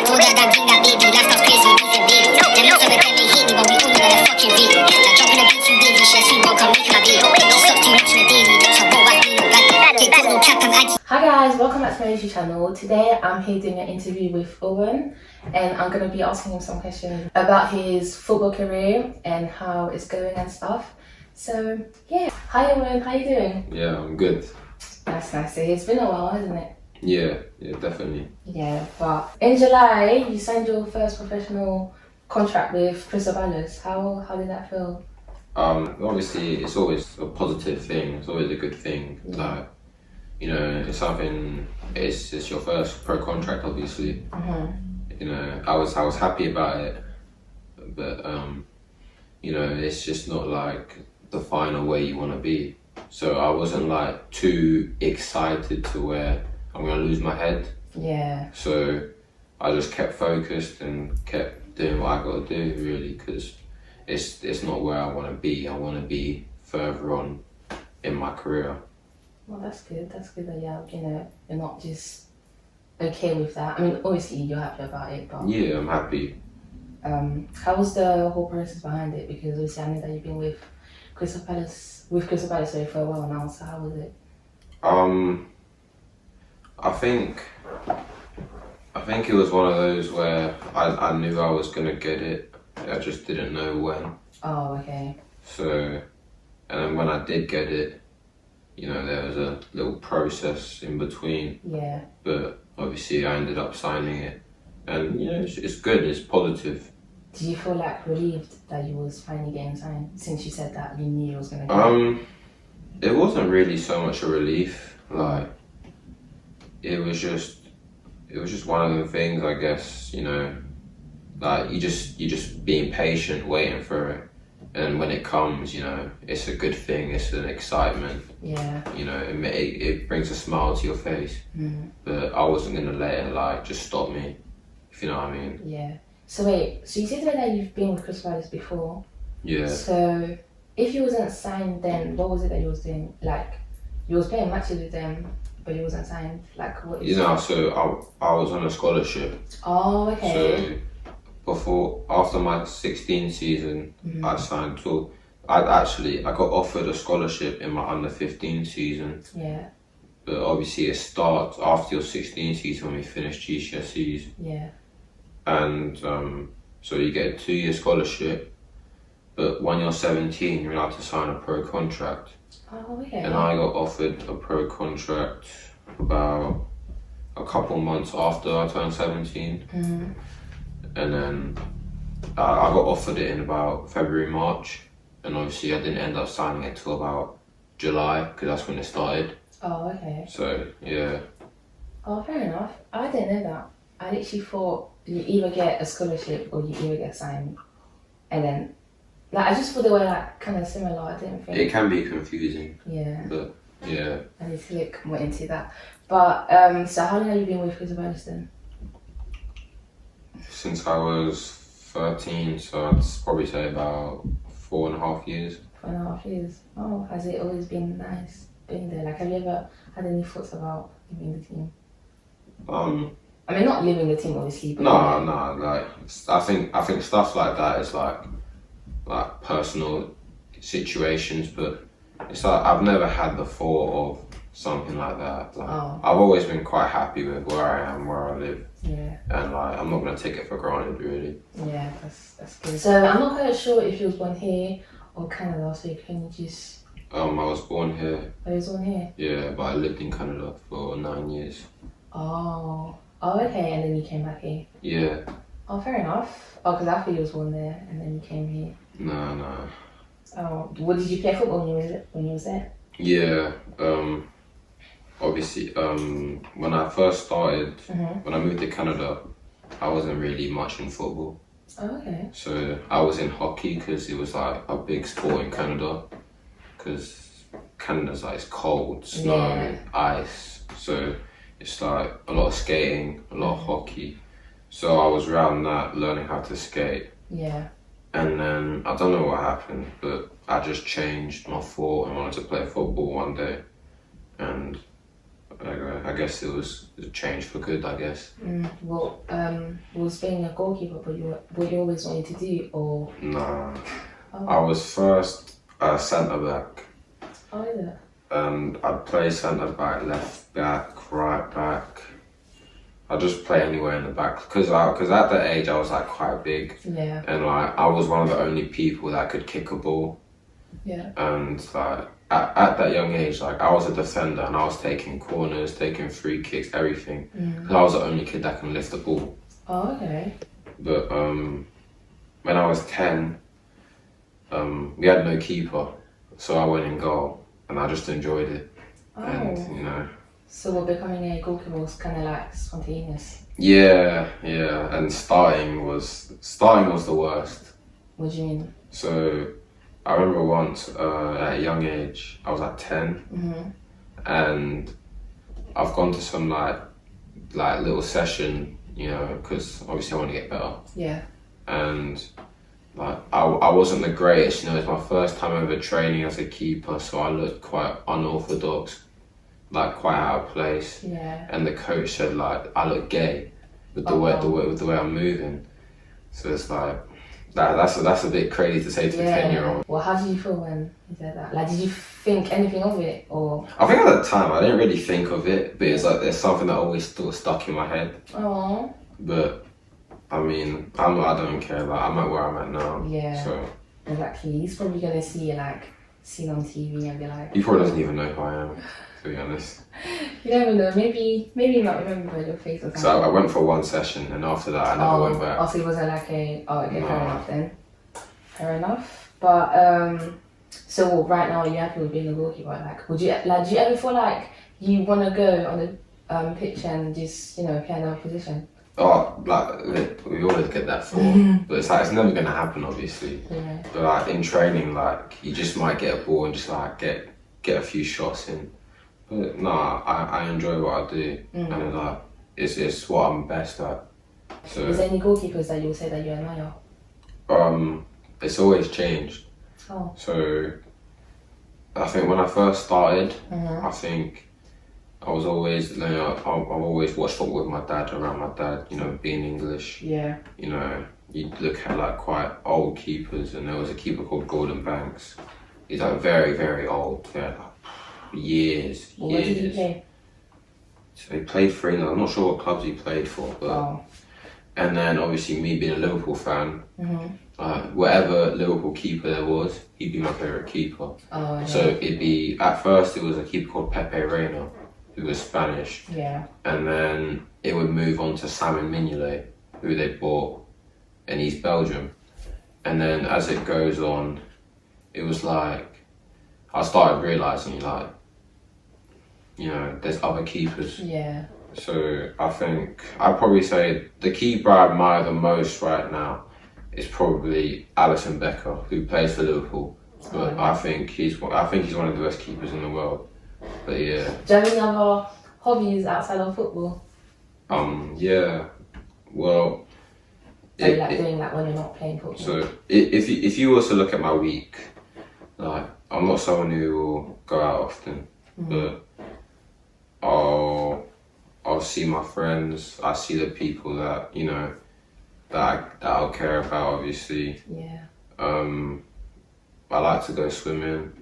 Told her that bring that baby, lifestyle's crazy, beef and baby. Them lots of it them ain't hate me, but we all know that they're fucking real. Like jumping a beat too baby, she a sweet one, come make my baby. She sucks too much on a daily, so I won't wipe me no bad. Get good, no cap, I'm aggy. Hi guys, welcome back to my YouTube channel. Today I'm here doing an interview with Owen and I'm going to be asking him some questions about his football career and how it's going and stuff. So yeah, hi Owen, how you doing? Yeah, I'm good. That's nice to hear. It's been a while, hasn't it? Yeah, definitely. Yeah, but in July you signed your first professional contract with Crystal Palace. How did that feel? Obviously it's always a positive thing. It's always a good thing. Yeah. Like, you know, it's something. It's your first pro contract, obviously. You know, I was happy about it, but you know, it's just not like the final where you want to be. So I wasn't like too excited to where I'm gonna lose my head. Yeah. So I just kept focused and kept doing what I got to do, really, because it's not where I want to be. I want to be further on in my career. Well, that's good. That's good that you're not just okay with that. I mean, obviously you're happy about it, but Yeah, I'm happy. how was the whole process behind it? Because obviously I know that you've been with Crystal Palace for a while now. So how was it? I think it was one of those where I knew I was gonna get it. I just didn't know when. Oh, okay. So, and then when I did get it, you know, there was a little process in between. Yeah. But obviously I ended up signing it, and you know, it's good. It's positive. Did you feel like relieved that you was finally getting signed since you said that you knew you was gonna get it? It wasn't really so much a relief. Like, it was just one of the things, I guess. You know, like you just being patient, waiting for it, and when it comes, you know, it's a good thing. It's an excitement. Yeah. You know, it brings a smile to your face. But I wasn't gonna let it like just stop me, if you know what I mean. Yeah. So wait, so you said that you've been with Crystal Palace before. Yeah. So if you wasn't signed then, what was it that you was doing? Like, you was playing matches with them, but you wasn't signed. Like, what is You know, so I was on a scholarship. Oh, okay. So after my 16 season, I signed to. I got offered a scholarship in my under 15 season. Yeah. But obviously it starts after your 16 season when we finish GCSEs. Yeah. And so you get a 2-year scholarship, but when you're 17, you're allowed to sign a pro contract. Oh, okay. And I got offered a pro contract about a couple months after I turned 17. And then I got offered it in about February, March. And obviously I didn't end up signing it till about July, because that's when it started. Oh, okay. So, yeah. Oh, fair enough. I didn't know that. I literally thought you either get a scholarship or you either get signed. And then, like, I just thought they were like kind of similar. I didn't think. It can be confusing. Yeah. But, yeah. I need to look more into that. But, so how long have you been with Crystal Palace then? Since I was 13, so I'd probably say about 4.5 years. 4.5 years. Oh, has it always been nice being there? Like, have you ever had any thoughts about leaving the team? I mean, not leaving the team, obviously. But No. Like, I think stuff like that is like personal situations, but it's like I've never had the thought of something like that. Like, I've always been quite happy with where I am, where I live. Yeah. And like, I'm not gonna take it for granted, really. Yeah, that's good. So I'm not quite sure if you was born here or Canada, so can you just... I was born here. Oh, you was born here? Yeah, but I lived in Canada for 9 years. Oh, okay, and then you came back here? Yeah. Oh, fair enough. Oh, because I thought you was born there and then you came here. No. Oh, what did you play football when you was there? Yeah. Obviously, when I first started, when I moved to Canada, I wasn't really much in football. Oh, okay. So I was in hockey because it was like a big sport in Canada. Because Canada's like, it's cold, snow, ice. So it's like a lot of skating, a lot of hockey. So I was around that, learning how to skate. Yeah. And then I don't know what happened, but I just changed my thought and wanted to play football one day. And I guess it was a change for good, I guess. Well, was being a goalkeeper, but what you always wanted to do, or? Nah, Oh. I was first centre back. Oh, is it? And I'd play centre back, left back, right back. I'd just play anywhere in the back because at that age I was like quite big. Yeah. And like I was one of the only people that could kick a ball. Yeah. And like at that young age, like I was a defender and I was taking corners, taking free kicks, everything. Because I was the only kid that can lift the ball. Oh, okay. But when I was 10, we had no keeper, so I went in goal and I just enjoyed it. Oh. And you know. So becoming a goalkeeper was kind of like spontaneous. Yeah, and starting was the worst. What do you mean? So I remember once at a young age, I was at 10, and I've gone to some like little session, you know, because obviously I want to get better. Yeah. And like I wasn't the greatest, you know. It's my first time ever training as a keeper, so I looked quite unorthodox, like quite out of place. Yeah. And the coach said like I look gay with the way I'm moving. So it's like that's a bit crazy to say to a 10-year-old. Well, how did you feel when he said that? Like, did you think anything of it, or? I think at the time I didn't really think of it, but it's like there's something that always still stuck in my head. Oh. But I mean, I don't care. Like I'm at where I'm at now. Yeah. So exactly. He's probably gonna see you like seen on TV and be like. He probably doesn't even know who I am, to be honest. You never know. Maybe not remember your face or something. So I went for one session, and after that, I never went back. Oh, so it wasn't like okay, fair enough then. Fair enough. But so right now, are you happy with being a goalkeeper? Like, do you ever feel like you want to go on the pitch and just play another position? Oh, like we always get that thought, but it's like it's never gonna happen, obviously. Yeah. But like in training, like you just might get a ball and just like get a few shots in. But no, I enjoy what I do, and like it's what I'm best at. So is there any goalkeepers that you would say that you admire? It's always changed. Oh. So I think when I first started, Mm-hmm. I think I was always, I've always watched football with my dad, around my dad, being English. Yeah. You look at like quite old keepers, and there was a keeper called Gordon Banks. He's like very, very old. Yeah, like years. Well, where did he play? So he played for England. I'm not sure what clubs he played for, but and then obviously me being a Liverpool fan, whatever Liverpool keeper there was, he'd be my favourite keeper. Oh, yeah. So it'd be, at first it was a keeper called Pepe Reina, who was Spanish. Yeah. And then it would move on to Simon Mignolet, who they bought, and he's Belgium. And then as it goes on, it was like, I started realising like, there's other keepers. Yeah. So I think I'd probably say the keeper I admire the most right now is probably Alisson Becker, who plays for Liverpool. But I think he's one of the best keepers in the world. But yeah. Do you have any other hobbies outside of football? Yeah. Well. So you like doing that when you're not playing football? So if you was to look at my week, like I'm not someone who will go out often, but I'll see my friends. I see the people that that I'll care about. Obviously. Yeah. I like to go swimming,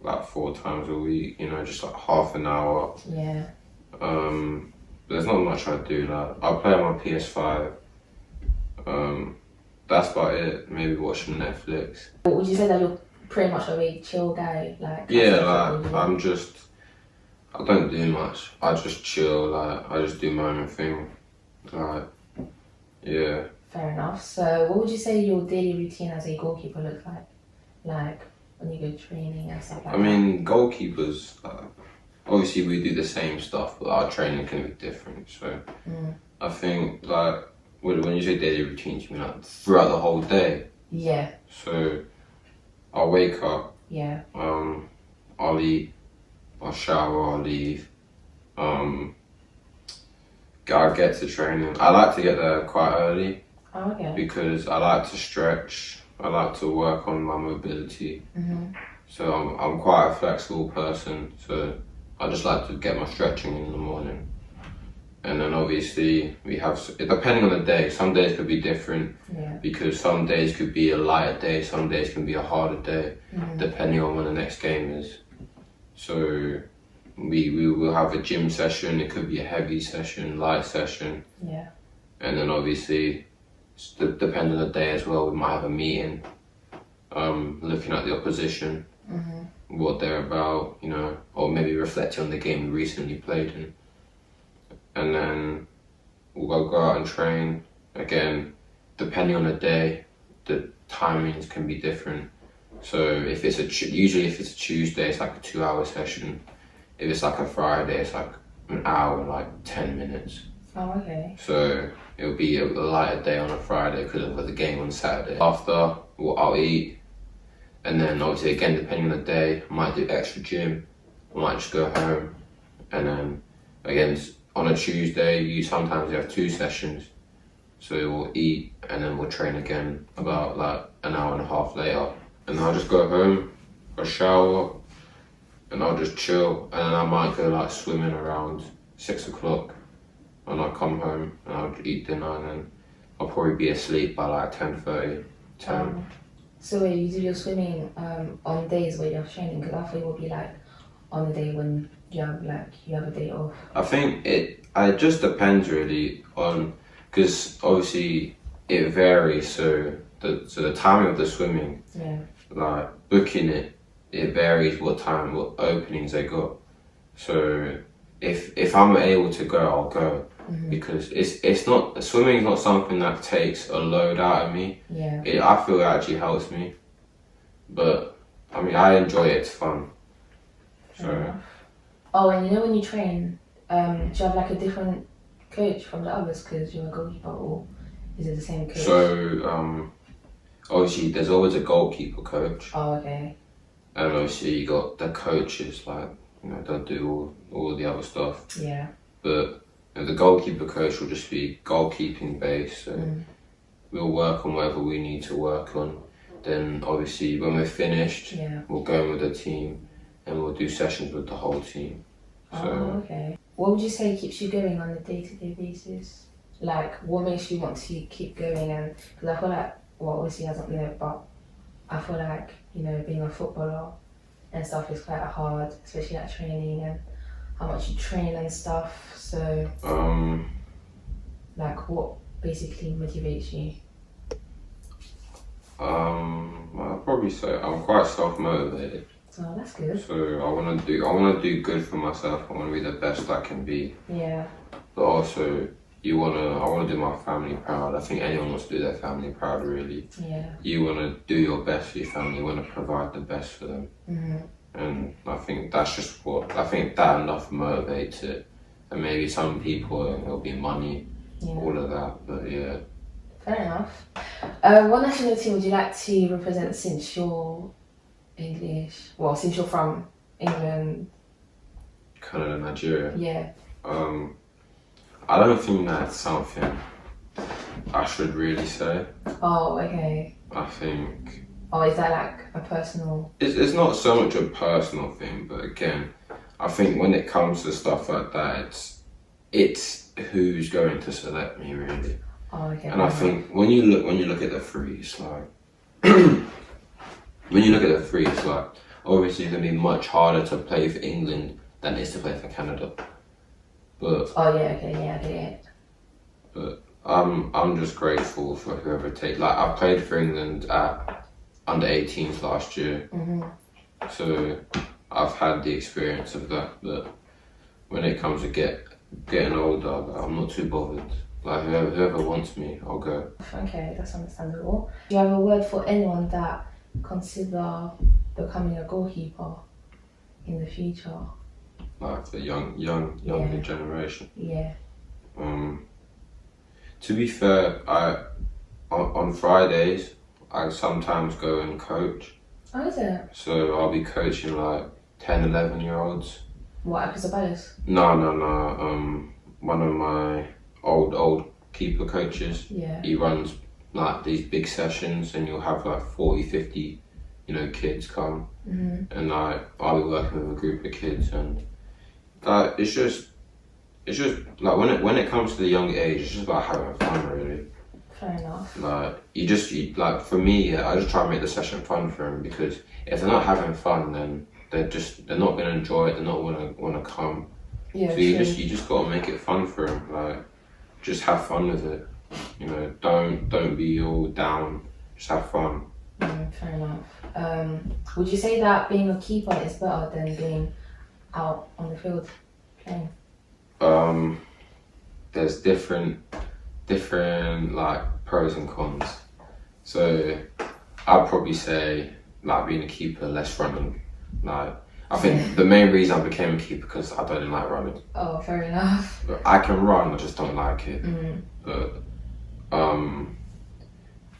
like 4 times a week. Just like half an hour. Yeah. There's not much I do. Like I play on my PS5. That's about it. Maybe watching Netflix. Would you say that you're pretty much a very chill guy? Like. Yeah, like I don't do much. I just chill. Like I just do my own thing. Like, yeah. Fair enough. So, what would you say your daily routine as a goalkeeper looks like? Like when you go training and stuff like that. I mean, goalkeepers. Obviously, we do the same stuff, but our training can be different. So, I think like when you say daily routines, you mean like throughout the whole day. Yeah. So, I'll wake up. Yeah. I'll eat. I'll shower, I'll leave. I'll get to training. I like to get there quite early. Oh, okay. Because I like to stretch. I like to work on my mobility. So I'm quite a flexible person. So I just like to get my stretching in the morning. And then obviously we have, depending on the day, some days could be different because some days could be a lighter day, some days can be a harder day, depending on when the next game is. So we will have a gym session, it could be a heavy session, light session. Yeah. And then obviously, depending on the day as well, we might have a meeting, looking at the opposition, what they're about, you know, or maybe reflecting on the game we recently played in. And then we'll go out and train. Again, depending on the day, the timings can be different. So if it's usually if it's a Tuesday, it's like a 2-hour session. If it's like a Friday, it's like an hour, like 10 minutes. Oh, okay. So it'll be a lighter day on a Friday because I've got the game on Saturday. After, I'll eat. And then obviously again, depending on the day, I might do extra gym. I might just go home. And then again, on a Tuesday, you sometimes have 2 sessions. So we'll eat and then we'll train again about like an hour and a half later. And I'll just go home, I'll shower, and I'll just chill. And then I might go like swimming around 6 o'clock. And I'll come home and I'll eat dinner and then I'll probably be asleep by like 10:30, 10. So wait, you do your swimming on days where you're training? Because I thought it would be like on the day when you have a day off. I think it just depends really on, because obviously it varies. So the timing of the swimming, like booking it varies what openings they got. So if I'm able to go, I'll go. Because it's not, swimming is not something that takes a load out of me. I feel it actually helps me, but I mean I enjoy it, it's fun. So oh, and you know when you train, do you have like a different coach from the others because you're a goalkeeper, or is it the same coach? So obviously there's always a goalkeeper coach. Oh, okay. And obviously you got the coaches, like, you know, they'll do all the other stuff. Yeah. But the goalkeeper coach will just be goalkeeping based, so we'll work on whatever we need to work on. Then obviously when we're finished, we'll go in with the team and we'll do sessions with the whole team. So, oh, okay. What would you say keeps you going on a day-to-day basis? Like, what makes you want to keep going? And because I feel like, well, obviously hasn't been it, but I feel like, you know, being a footballer and stuff is quite hard, especially at training and how much you train and stuff. So, like, what basically motivates you? I'll probably say I'm quite self-motivated. Oh, that's good. So I want to do good for myself. I want to be the best I can be. Yeah. But also, I want to do my family proud. I think anyone wants to do their family proud, really. Yeah. You want to do your best for your family. You want to provide the best for them. And I think that's just that enough motivates it. And maybe some people, it'll be money, all of that. But yeah. Fair enough. What nationality would you like to represent since you're English? Well, since you're from England. Canada, Nigeria. Yeah. I don't think that's something I should really say. Oh, okay. I think... Oh, is that like a personal... It's not so much a personal thing, but again, I think when it comes to stuff like that, it's who's going to select me, really. Oh, okay. And I think when you look at the three, it's like... when you look at the three, it's like, obviously it's going to be much harder to play for England than it is to play for Canada. But... Oh, yeah, okay, yeah, I get it. But I'm just grateful for whoever takes... Like, I played for England at under 18s last year. So I've had the experience of that. But when it comes to getting older, I'm not too bothered. Like, whoever wants me, I'll go. Okay, that's understandable. Do you have a word for anyone that consider becoming a goalkeeper in the future? Like the younger generation. Yeah. To be fair, on Fridays I sometimes go and coach. Oh, is it? So I'll be coaching like 10, 11-year-olds. What, Crystal Palace? No. One of my old keeper coaches. Yeah. He runs like these big sessions, and you'll have like 40, 50, kids come, and I'll be working with a group of kids, and Like it's just like when it comes to the young age, it's just about having fun, really. Fair enough. Like like for me, yeah, I just try to make the session fun for them, because if they're not having fun, then they're not gonna enjoy it. They're not wanna come. Yeah, so you just gotta make it fun for them. Like just have fun with it. You know, don't be all down. Just have fun. Fair enough. Would you say that being a keeper is better than being out on the field playing? There's different like pros and cons. So I'd probably say like being a keeper, less running. Like I think the main reason I became a keeper because I don't like running. Oh, fair enough. But I can run, I just don't like it. But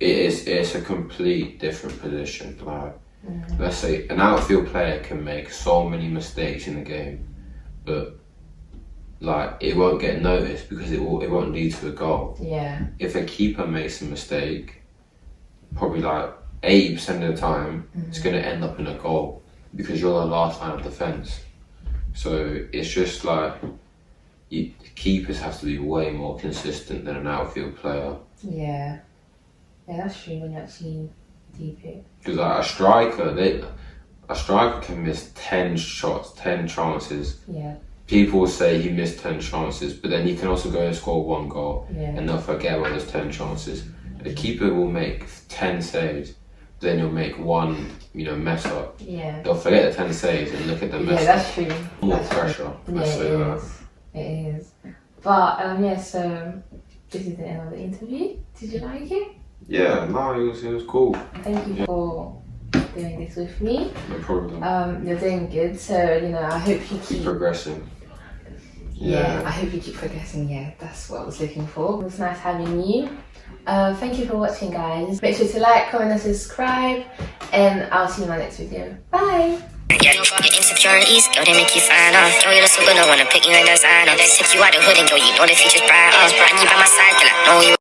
it's a complete different position. Like let's say an outfield player can make so many mistakes in the game, but like it won't get noticed because it won't lead to a goal. Yeah. If a keeper makes a mistake, probably like 80% of the time, it's going to end up in a goal because you're the last line of defense. So it's just like keepers have to be way more consistent than an outfield player. Yeah. Yeah, that's true when you actually deep it. Because like a striker can miss 10 shots, 10 chances. Yeah. People will say he missed 10 chances, but then he can also go and score 1 goal, Yeah. and they'll forget about those 10 chances. A keeper will make 10 saves, then you'll make 1, mess up. Yeah. They'll forget the 10 saves and look at the mess Yeah, up. that's true. More That's pressure. True. Yeah, it is. But so this is the end of the interview. Did you like it? Yeah, no, it was cool. Thank you for doing this with me. No problem. You're doing good, so I hope you keep progressing. Yeah, I hope you keep progressing. Yeah, that's what I was looking for. It was nice having you. Thank you for watching, guys. Make sure to like, comment, and subscribe, and I'll see you in my next video. Bye. Yeah, your insecurities, girl, they make you find off. Girl, you're so good, no wanna pick you like designer. Take you out the hood and girl, you know the future's bright. I need by my side, girl, I know you.